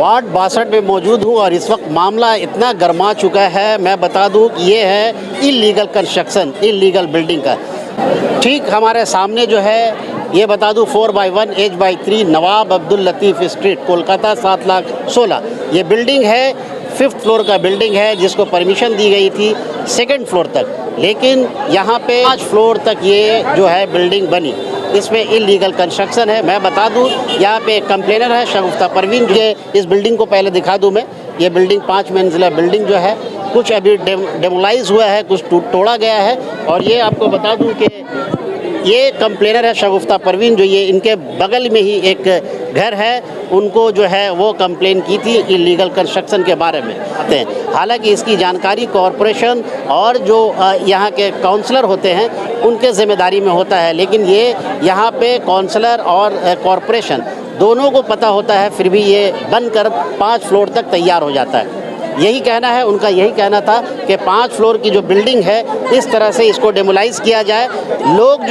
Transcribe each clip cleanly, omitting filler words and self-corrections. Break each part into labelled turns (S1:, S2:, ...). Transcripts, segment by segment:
S1: Ward 62 में मौजूद हूँ और इस वक्त मामला इतना गर्मा चुका है। मैं बता दूँ कि ये है इल्लीगल कंस्ट्रक्शन, इल्लीगल बिल्डिंग का। ठीक हमारे सामने जो है ये बता दूँ 4/1 H/3 नवाब अब्दुल लतीफ़ स्ट्रीट कोलकाता 7,16,000 ये बिल्डिंग है। 5th फ्लोर का बिल्डिंग है जिसको परमिशन दी गई थी 2nd फ्लोर तक, लेकिन यहाँ पे 5 फ्लोर तक ये जो है बिल्डिंग बनी। इसमें इल्लीगल कंस्ट्रक्शन है। मैं बता दूं यहाँ पे एक कंप्लेनर है शगुफ्ता परवीन। इस बिल्डिंग को पहले दिखा दूं मैं। ये बिल्डिंग 5 मंजिला बिल्डिंग जो है कुछ अभी डेमोलाइज हुआ है, कुछ तोड़ा गया है। और ये आपको बता दूं कि ये कंप्लेनर है शगुफ्ता परवीन, जो ये इनके बगल में ही एक घर है, उनको जो है वो कंप्लेन की थी इल्लीगल कंस्ट्रक्शन के बारे में। हालांकि इसकी जानकारी कॉरपोरेशन और जो यहाँ के काउंसलर होते हैं उनके ज़िम्मेदारी में होता है, लेकिन ये यहाँ पे काउंसलर और कॉरपोरेशन दोनों को पता होता है, फिर भी ये बनकर 5 फ्लोर तक तैयार हो जाता है। यही कहना है उनका, यही कहना था कि 5 फ्लोर की जो बिल्डिंग है इस तरह से इसको डेमोलाइज किया जाए। लोग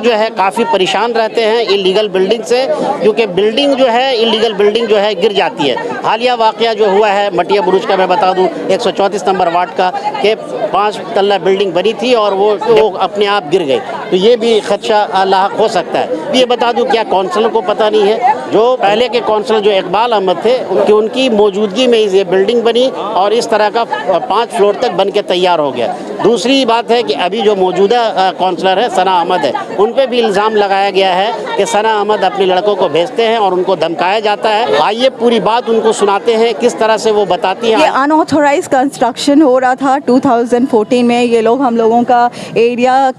S1: जो है काफ़ी परेशान रहते हैं इल्लीगल बिल्डिंग से, क्योंकि बिल्डिंग जो है इल्लीगल बिल्डिंग जो है गिर जाती है। हालिया वाक़या जो हुआ है मटिया बुरुज का, मैं बता दूं 134 नंबर वार्ड का, कि 5 तल्ला बिल्डिंग बनी थी और वो अपने आप गिर गई। तो ये भी खदशा लाहक हो सकता है। ये बता दूं क्या काउंसलर को पता नहीं है, जो पहले के काउंसलर जो इकबाल अहमद थे उनकी मौजूदगी में ये बिल्डिंग बनी और इस तरह का 5 फ्लोर तक बन के तैयार हो गया। दूसरी बात है कि अभी जो मौजूदा काउंसलर है सना अहमद है, उन पे भी इल्ज़ाम लगाया गया है कि सना अहमद अपने लड़कों को भेजते हैं और उनको धमकाया जाता है। आइए पूरी बात उनको सुनाते हैं किस तरह से वो बताती हैं।
S2: ये अनऑथोराइज कंस्ट्रक्शन हो रहा था 2014 में। ये लोग हम लोगों का एरिया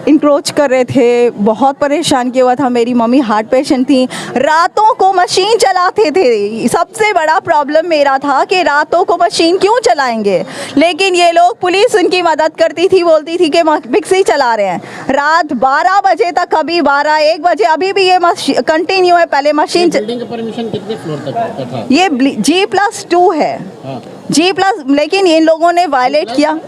S2: इंक्रोच कर रहे थे, बहुत परेशान किया हुआ था। मेरी मम्मी हार्ट पेशेंट थी, रातों को मशीन चलाते थे। सबसे बड़ा प्रॉब्लम मेरा था कि रातों को मशीन क्यों चलाएंगे, लेकिन ये लोग, पुलिस उनकी मदद करती थी, बोलती थी कि मिक्सी चला रहे हैं। रात 12 बजे तक, कभी 12-1 बजे, अभी भी ये कंटिन्यू है। पहले मशीन
S1: बिल्डिंग का परमिशन कितने फ्लोर तक था?
S2: ये G+2 है। G+, लेकिन इन लोगों ने वायलेट किया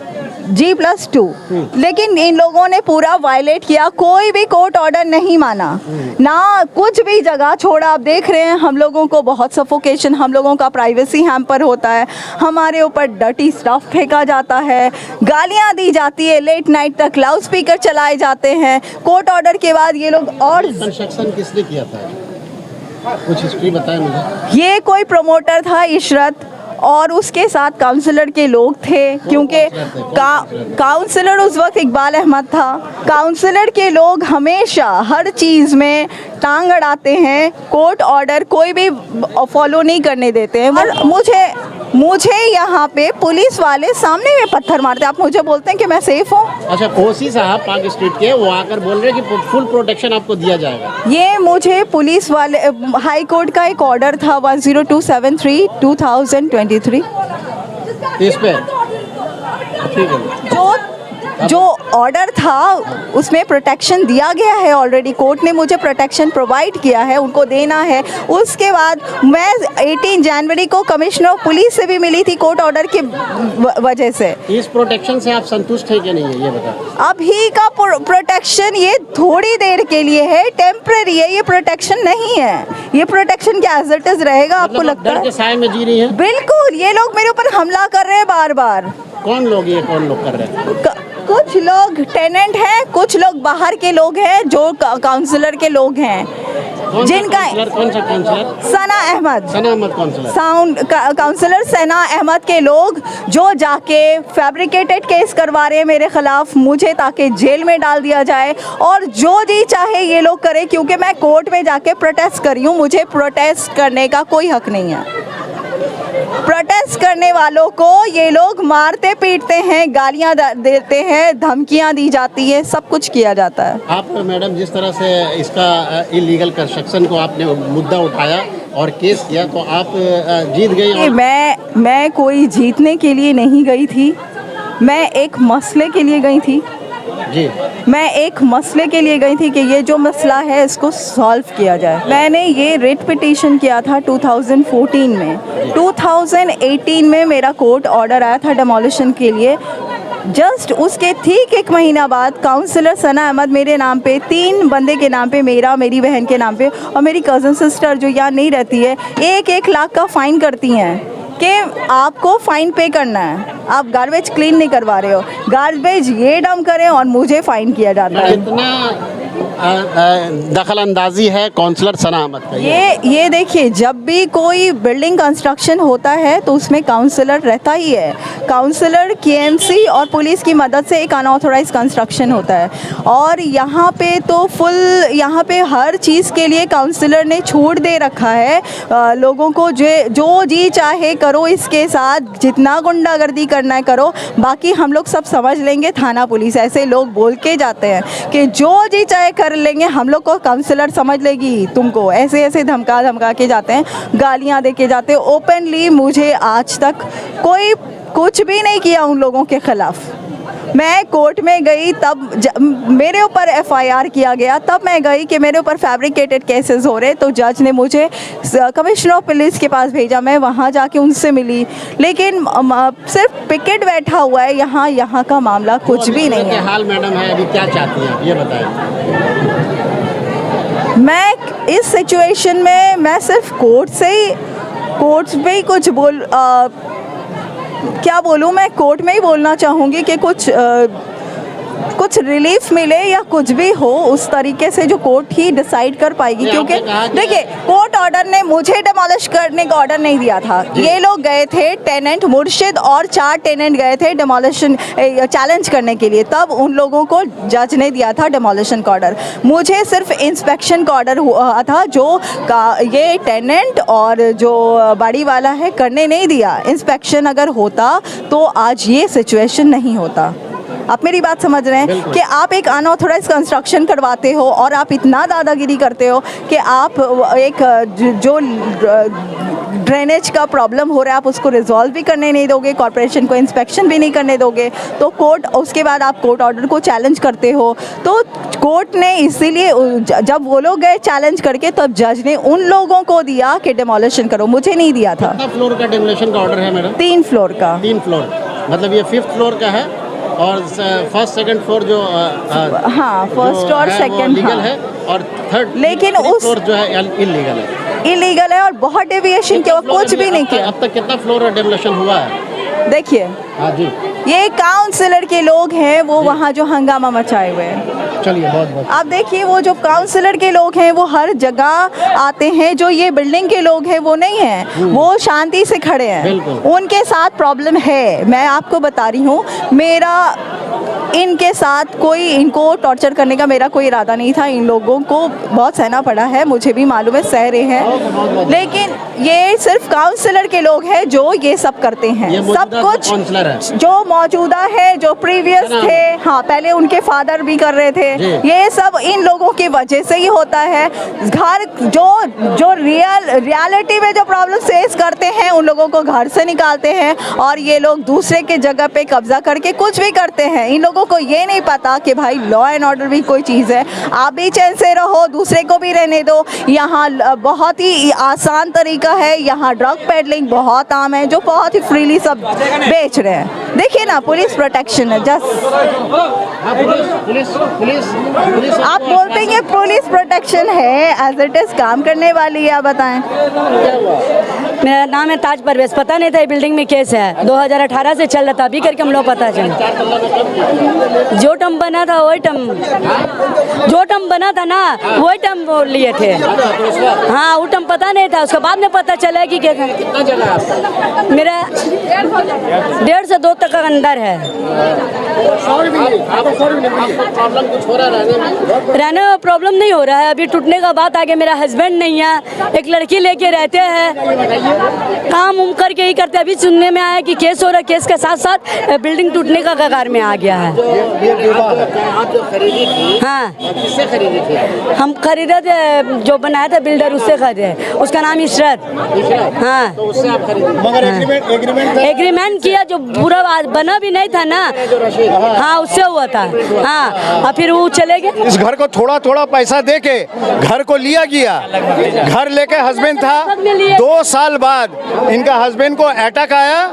S2: G+2, लेकिन इन लोगों ने पूरा वायलेट किया। कोई भी कोर्ट ऑर्डर नहीं माना, ना कुछ भी जगह छोड़ा। आप देख रहे हैं हम लोगों को बहुत सफोकेशन, हम लोगों का प्राइवेसी हैम्पर होता है, हमारे ऊपर डर्टी स्टफ फेंका जाता है, गालियां दी जाती है, लेट नाइट तक लाउड स्पीकर चलाए जाते हैं। कोर्ट ऑर्डर के बाद ये लोग, और
S1: कंस्ट्रक्शन किसने किया था, कुछ हिस्ट्री बताएं मुझे।
S2: ये कोई प्रमोटर था इशरत, और उसके साथ काउंसलर के लोग थे, क्योंकि काउंसलर उस वक्त इकबाल अहमद था। काउंसलर के लोग हमेशा हर चीज़ में टांग अड़ाते हैं, कोर्ट ऑर्डर कोई भी फॉलो नहीं करने देते हैं। मुझे यहाँ पे पुलिस वाले सामने में पत्थर मारते हैं। आप मुझे बोलते हैं कि मैं सेफ हूँ।
S1: अच्छा, ओसी साहब पार्क स्ट्रीट के, वो आकर बोल रहे हैं कि फुल प्रोटेक्शन आपको दिया जाएगा।
S2: ये मुझे पुलिस वाले, हाई कोर्ट का एक ऑर्डर था 10273/2023,
S1: इस पे ठीक है,
S2: जो ऑर्डर था उसमें प्रोटेक्शन दिया गया है ऑलरेडी। कोर्ट ने मुझे प्रोटेक्शन प्रोवाइड किया है, उनको देना है। उसके बाद मैं 18 जनवरी को कमिश्नर ऑफ पुलिस से भी मिली थी कोर्ट ऑर्डर की वजह से।
S1: इस प्रोटेक्शन से आप संतुष्ट है कि नहीं है, ये बताओ।
S2: अभी का प्रोटेक्शन ये थोड़ी देर के लिए है, टेम्पररी है, ये प्रोटेक्शन नहीं है। ये प्रोटेक्शन क्या एज इट इज रहेगा? आपको लगता है?
S1: डर के साए में जी रही है?
S2: बिल्कुल। ये लोग मेरे ऊपर हमला कर रहे हैं बार बार।
S1: कौन लोग कर रहे हैं?
S2: कुछ लोग टेनेंट हैं, कुछ लोग बाहर के लोग हैं, जो काउंसलर के लोग हैं, जिनका
S1: कौन सा काउंसलर?
S2: सना अहमद
S1: काउंसलर,
S2: काउंसलर सना अहमद के लोग, जो जाके फैब्रिकेटेड केस करवा रहे हैं मेरे खिलाफ, मुझे, ताकि जेल में डाल दिया जाए। और जो जी चाहे ये लोग करें, क्योंकि मैं कोर्ट में जाके प्रोटेस्ट करी हूँ। मुझे प्रोटेस्ट करने का कोई हक नहीं है। प्रोटेस्ट करने वालों को ये लोग मारते पीटते हैं, गालियां देते हैं, धमकियां दी जाती है, सब कुछ किया जाता है।
S1: आप मैडम जिस तरह से इसका इलीगल कंस्ट्रक्शन को आपने मुद्दा उठाया और केस किया, तो आप जीत गई।
S2: मैं कोई जीतने के लिए नहीं गई थी, मैं एक मसले के लिए गई थी
S1: जी।
S2: मैं एक मसले के लिए गई थी कि ये जो मसला है इसको सॉल्व किया जाए। मैंने ये रिट पिटीशन किया था 2014 में। 2018 में मेरा कोर्ट ऑर्डर आया था डेमोलिशन के लिए। जस्ट उसके ठीक 1 महीना बाद काउंसलर सना अहमद मेरे नाम पे, 3 बंदे के नाम पे, मेरा, मेरी बहन के नाम पे और मेरी कज़न सिस्टर जो यहाँ नहीं रहती है, 1-1 लाख का फ़ाइन करती हैं कि आपको फ़ाइन पे करना है, आप गार्बेज क्लीन नहीं करवा रहे हो, गार्बेज ये डंप करें और मुझे फ़ाइन किया जाता है।
S1: इतना दखल अंदाजी है काउंसलर सना अहमद का।
S2: ये देखिए, जब भी कोई बिल्डिंग कंस्ट्रक्शन होता है तो उसमें काउंसलर रहता ही है। काउंसलर केएमसी और पुलिस की मदद से एक अनऑथोराइज कंस्ट्रक्शन होता है और यहाँ पे तो फुल, यहाँ पे हर चीज़ के लिए काउंसलर ने छूट दे रखा है लोगों को। जो जी चाहे करो, इसके साथ जितना गुंडागर्दी करना है करो, बाकी हम लोग सब समझ लेंगे। थाना पुलिस ऐसे लोग बोल के जाते हैं कि जो जी चाहे कर लेंगे, हम लोग को काउंसलर समझ लेगी तुमको, ऐसे ऐसे धमका के जाते हैं, गालियां दे के जाते हैं। ओपनली मुझे आज तक कोई कुछ भी नहीं किया उन लोगों के खिलाफ। मैं कोर्ट में गई तब मेरे ऊपर एफआईआर किया गया, तब मैं गई कि मेरे ऊपर फैब्रिकेटेड केसेस हो रहे, तो जज ने मुझे कमिश्नर ऑफ पुलिस के पास भेजा। मैं वहाँ जाके उनसे मिली, लेकिन सिर्फ पिकेट बैठा हुआ है। यहाँ का मामला कुछ भी नहीं है।
S1: हाल मैडम है, अभी क्या चाहती हैं आप ये बताएं।
S2: मैं इस सिचुएशन में मैं सिर्फ कोर्ट पे ही कुछ क्या बोलूँ, मैं कोर्ट में ही बोलना चाहूँगी कि कुछ रिलीफ मिले या कुछ भी हो, उस तरीके से जो कोर्ट ही डिसाइड कर पाएगी। क्योंकि देखिए, कोर्ट ऑर्डर ने मुझे डिमोलिश करने का ऑर्डर नहीं दिया था। ये लोग गए थे, टेनेंट मुर्शिद और 4 टेनेंट गए थे डिमोलिशन चैलेंज करने के लिए, तब उन लोगों को जज ने दिया था डिमोलिशन का ऑर्डर। मुझे सिर्फ इंस्पेक्शन का ऑर्डर हुआ था, जो ये टेनेंट और जो बाड़ी वाला है करने नहीं दिया। इंस्पेक्शन अगर होता तो आज ये सिचुएशन नहीं होता। आप मेरी बात समझ रहे हैं कि आप एक अनऑथोराइज कंस्ट्रक्शन करवाते हो और आप इतना दादागिरी करते हो कि आप एक जो ड्रेनेज का प्रॉब्लम हो रहा है आप उसको रिजॉल्व भी करने नहीं दोगे, कॉर्पोरेशन को इंस्पेक्शन भी नहीं करने दोगे, तो कोर्ट, उसके बाद आप कोर्ट ऑर्डर को चैलेंज करते हो। तो कोर्ट ने इसीलिए जब वो लोग गए चैलेंज करके, तब जज ने उन लोगों को दिया कि डिमोलिशन करो, मुझे नहीं दिया था।
S1: कितना फ्लोर का डिमोलिशन का ऑर्डर है मैडम?
S2: 3 फ्लोर का।
S1: 3 फ्लोर, मतलब ये 5th फ्लोर का है और फर्स्ट सेकंड फ्लोर जो
S2: हाँ, फर्स्ट और सेकंड
S1: लीगल है और थर्ड,
S2: लेकिन
S1: उस फ्लोर जो है इलीगल है
S2: और बहुत डेविएशन किया, कुछ भी नहीं किया।
S1: अब तक कितना फ्लोर डेमोलिशन हुआ है?
S2: देखिए,
S1: हाँ जी,
S2: ये काउंसलर के लोग हैं, वो वहाँ जो हंगामा मचाए हुए हैं।
S1: चलिए बहुत
S2: आप देखिए, वो जो काउंसलर के लोग हैं वो हर जगह आते हैं, जो ये बिल्डिंग के लोग हैं वो नहीं हैं, वो शांति से खड़े हैं। उनके साथ प्रॉब्लम है, मैं आपको बता रही हूँ। मेरा इनके साथ कोई, इनको टॉर्चर करने का मेरा कोई इरादा नहीं था। इन लोगों को बहुत सहना पड़ा है, मुझे भी मालूम है, सह रहे हैं, लेकिन ये सिर्फ काउंसलर के लोग हैं जो ये सब करते हैं। सब कुछ जो मौजूदा है, जो प्रीवियस थे, हाँ पहले उनके फादर भी कर रहे थे, ये सब इन लोगों की वजह से ही होता है। घर जो रियलिटी में जो प्रॉब्लम फेस करते हैं उन लोगों को घर से निकालते हैं और ये लोग दूसरे के जगह पे कब्जा करके कुछ भी करते हैं। इन लोगों को ये नहीं पता कि भाई लॉ एंड ऑर्डर भी कोई चीज़ है, आप भी चैन से रहो, दूसरे को भी रहने दो। यहाँ बहुत ही आसान तरीका है, यहाँ ड्रग पेडलिंग बहुत आम है, जो बहुत ही फ्रीली सब बेच रहे हैं। देखिए ना, पुलिस प्रोटेक्शन है, जस्ट पुलिस आप बोलते हैं पुलिस प्रोटेक्शन है, एज इट इज काम करने वाली है। आप बताएं।
S3: मेरा नाम है ताज परवेज। पता नहीं था ये बिल्डिंग में केस है, 2018 से चल रहा था, अभी करके हम लोग पता चला। जो टर्म बना था वही टर्म, जो टर्म बना था ना वही टर्म बोल लिए थे। हाँ, वो टर्म पता नहीं था, उसके बाद में पता चला कि क्या मेरा 1.5 से 2 तक का अंदर है। रहने में प्रॉब्लम नहीं हो रहा है, अभी टूटने का बात आ गया। मेरा हस्बैंड नहीं है, एक लड़की लेके रहते हैं, काम उम करके ही करते। अभी सुनने में आया कि केस हो रहा है, केस के साथ साथ बिल्डिंग टूटने का कगार में आ गया है।
S1: आप जो खरीदी थी,
S3: हाँ
S1: किससे खरीदी थी?
S3: हम खरीदे थे, जो बनाया था बिल्डर उससे खरीदे, उसका नाम इशरत। हाँ
S1: तो उससे आप खरीदी।
S4: मगर एग्रीमेंट
S3: एग्रीमेंट किया, जो पूरा बना भी नहीं था ना, हाँ उससे हुआ था। हाँ और फिर वो चले गए।
S4: इस घर को थोड़ा थोड़ा पैसा दे के घर को लिया गया। घर लेके हस्बैंड था, 2 साल बाद इनका हस्बैंड को अटैक आया,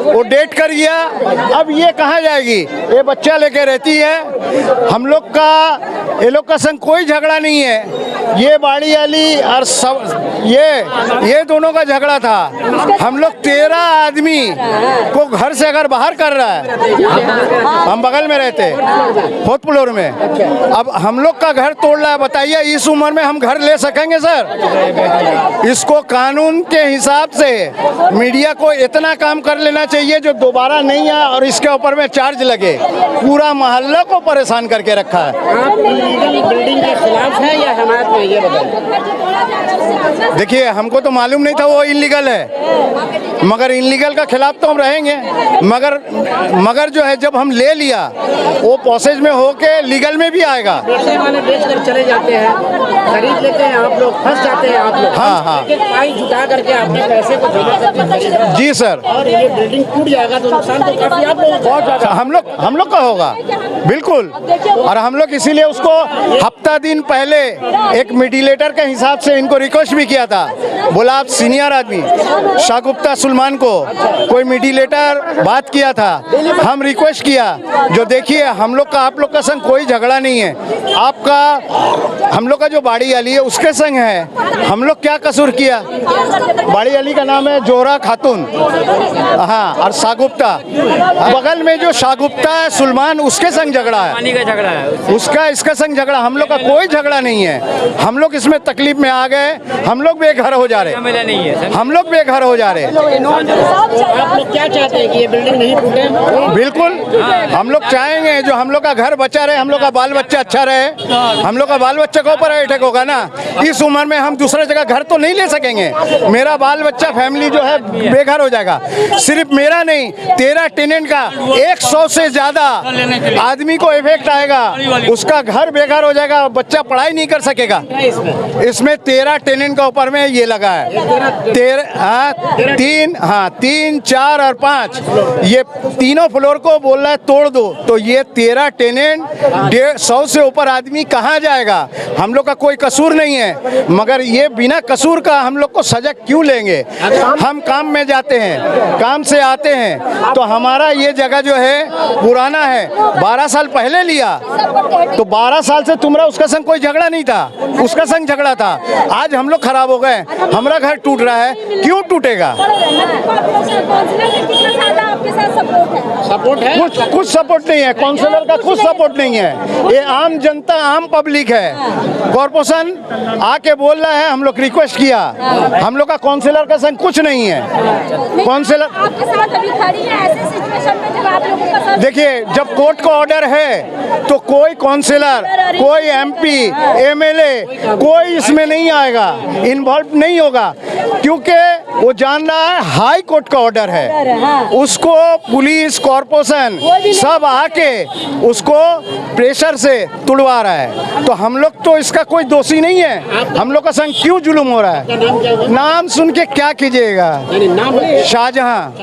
S4: वो डेट कर गया। अब ये कहाँ जाएगी? ये बच्चा लेके रहती है। हम लोग का ये लोग का संग कोई झगड़ा नहीं है। ये बाड़ी वाली और सब ये दोनों का झगड़ा था। हम लोग 13 आदमी को घर से अगर बाहर कर रहा है, हम बगल में रहते 4th फ्लोर में, अब हम लोग का घर तोड़ रहा है। बताइए इस उम्र में हम घर ले सकेंगे सर? इसको कानून के हिसाब से मीडिया को इतना काम कर लेना चाहिए जो दोबारा नहीं आए और इसके ऊपर में चार्ज लगे। पूरा मोहल्ला को परेशान करके रखा है।
S1: आप इलीगल बिल्डिंग के खिलाफ है या हमारे में? ये बताइए।
S4: देखिए हमको तो मालूम नहीं था वो इलीगल है, मगर इलीगल का खिलाफ तो हम रहेंगे। मगर जो है जब हम ले लिया, वो प्रोसेस में होके लीगल में भी आएगा।
S1: पैसे वाले बेच कर चले जाते हैं, खरीद लेते हैं, आप लोग फंस जाते हैं। आप लोग
S4: हाँ।
S1: एक पाई जुटा करके अपने पैसे को जमा करके
S4: जी सर।
S1: और ये बिल्डिंग टूट जाएगा तो नुकसान तो काफी आप लोगों को होगा।
S4: हम लोग का होगा बिल्कुल। और हम लोग इसीलिए उसको हफ्ता दिन पहले एक मीडिएटर के हिसाब से इनको रिक्वेस्ट भी किया था। बोला आप सीनियर आदमी शागुफ्ता सुलेमान को कोई मीडिएटर बात किया था, हम रिक्वेस्ट किया जो देखिए हम लोग का आप लोग का संग कोई झगड़ा नहीं है। आपका हम लोग का जो बाड़ी अली है उसके संग है। हम लोग क्या कसूर किया? बाड़ी अली का नाम है जोहरा खातून, हाँ, और शागुफ्ता बगल में जो शागुफ्ता है सुलेमान उसके संग झगड़ा है,
S5: पानी का झगड़ा है
S4: उसका इसका संग झगड़ा। हम लोग का कोई झगड़ा नहीं है। हम लोग इसमें तकलीफ में आ गए, हम लोग बेघर हो जा रहे,
S5: मिला नहीं है सर।
S4: हम लोग बेघर हो जा रहे।
S1: आप लोग क्या चाहते हैं कि ये बिल्डिंग नहीं टूटे?
S4: बिल्कुल हम लोग चाहेंगे जो हम लोग का घर बचा रहे, हम लोग का बाल बच्चा अच्छा रहे। हम लोग का बाल बच्चा के ऊपर अटैक होगा ना, इस उम्र में हम दूसरे जगह घर तो नहीं ले सकेंगे। मेरा बाल बच्चा फैमिली जो है बेघर हो जाएगा। सिर्फ मेरा नहीं, 13 टेनेंट का 100 से ज्यादा आदमी को इफेक्ट आएगा। उसका घर बेघर हो जाएगा, बच्चा पढ़ाई नहीं कर सकेगा। इसमें 13 टेनेंट का ऊपर में ये लगा है। 3, 4 और 5 ये तीनों फ्लोर को बोल रहा है तोड़ दो। तो ये 13 टेनेंट 100 से ऊपर आदमी कहाँ जाएगा? हम लोग का कोई कसूर नहीं है, मगर ये बिना कसूर का हम लोग को सजा क्यों लेंगे? हम काम में जाते हैं, काम से आते हैं, तो हमारा ये जगह जो है पुराना है, 12 साल पहले लिया। तो 12 साल से तुम्हारा उसका संग कोई झगड़ा नहीं था, उसका संग झगड़ा था। आज हम लोग खराब हो गए, हमारा घर टूट रहा है, क्यों टूटेगा?
S1: सपोर्ट है?
S4: कुछ सपोर्ट नहीं है, काउंसलर का कुछ सपोर्ट नहीं है। ये आम जनता, आम पब्लिक है। कॉर्पोरेशन आके बोल रहा है, हम लोग रिक्वेस्ट किया, हम लोग का काउंसलर का संग कुछ नहीं है। काउंसलर
S6: आपके साथ अभी खड़ी है ऐसे सिचुएशन में जब आप लोगों का साथ
S4: देखिए, जब कोर्ट का ऑर्डर है तो कोई काउंसलर, कोई एमपी, एमएलए कोई इसमें नहीं आएगा, इन्वॉल्व नहीं होगा, क्योंकि वो जान रहा है हाई कोर्ट का ऑर्डर है। उसको पुलिस, कॉर्पोरेशन सब आके उसको प्रेशर से तुड़वा रहा है। तो हम लोग तो इसका कोई दोषी नहीं है। हम लोग का संग क्यों जुल्म हो रहा है? नाम सुन के क्या कीजिएगा?
S1: नाम
S4: शाहजहां।